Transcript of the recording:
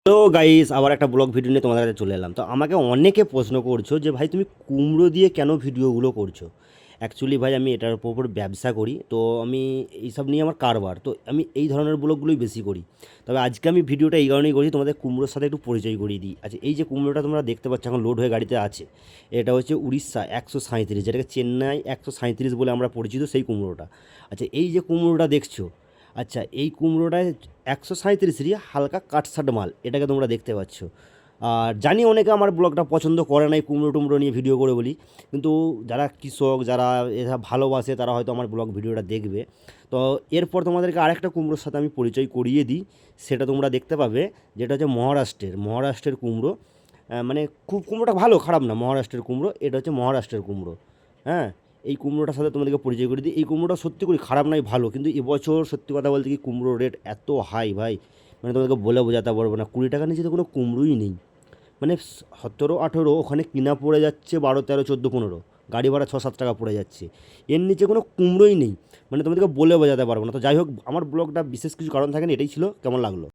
Hello guys, আবার একটা blog video নিয়ে তোমাদের কাছে চলে এলাম। তো আমাকে অনেকে প্রশ্ন করছো যে ভাই তুমি কুমড়ো দিয়ে কেন ভিডিওগুলো করছো। অ্যাকচুয়ালি ভাই আমি এটার উপর ব্যবসা করি, তো আমি এইসব নিয়ে আমার কারবার, তো আমি এই ধরনের ব্লগগুলোই বেশি করি। তবে আজকে আমি ভিডিওটা এই কারণেই করি, তোমাদের কুমড়োর সাথে একটু পরিচয় করিয়ে দিই। আচ্ছা, এই যে কুমড়োটা তোমরা দেখতে পাচ্ছ এখন লোড হয়ে গাড়িতে আছে, এটা হচ্ছে উড়িষ্যা 137, যেটাকে চেন্নাই 137 বলে আমরা পরিচিত, সেই কুমড়োটা। আচ্ছা, এই যে কুমড়োটা দেখছো, আচ্ছা এই কুমড়োটায় 137ই হালকা কাটছাট মাল, এটাকে তোমরা দেখতে পাচ্ছ। আর জানি অনেকে আমার ব্লগটা পছন্দ করে না, এই কুমড়ো টুমড়ো নিয়ে ভিডিও করে বলি, কিন্তু যারা কৃষক, যারা এটা ভালোবাসে, তারা হয়তো আমার ব্লগ ভিডিওটা দেখবে। তো এরপর তোমাদেরকে আরেকটা কুমড়োর সাথে আমি পরিচয় করিয়ে দিই, সেটা তোমরা দেখতে পাবে, যেটা হচ্ছে মহারাষ্ট্রের কুমড়ো। মানে খুব কুমড়োটা ভালো, খারাপ না, মহারাষ্ট্রের কুমড়ো, এটা হচ্ছে মহারাষ্ট্রের কুমড়ো। হ্যাঁ, এই কুমড়োটার সাথে তোমাদেরকে পরিচয় করে দিই। এই কুমড়োটা সত্যি করে খারাপ নয়, ভালো, কিন্তু এবছর সত্যি কথা বলতে কি কুমড়োর রেট এত হাই ভাই, মানে তোমাদেরকে বলে বোঝাতে পারবো না। 20 টাকার নিচে তো কোনো কুমড়োই নেই। মানে 17-18, ওখানে কিনা পড়ে যাচ্ছে 12-13-14-15, গাড়ি ভাড়া 6-7 টাকা পড়ে যাচ্ছে, এর নিচে কোনো কুমড়োই নেই। মানে তোমাদেরকে বলে বোঝাতে পারবো না। তো যাই হোক, আমার ব্লগটা বিশেষ কিছু কারণ থাকে না, এটাই ছিল। কেমন লাগলো?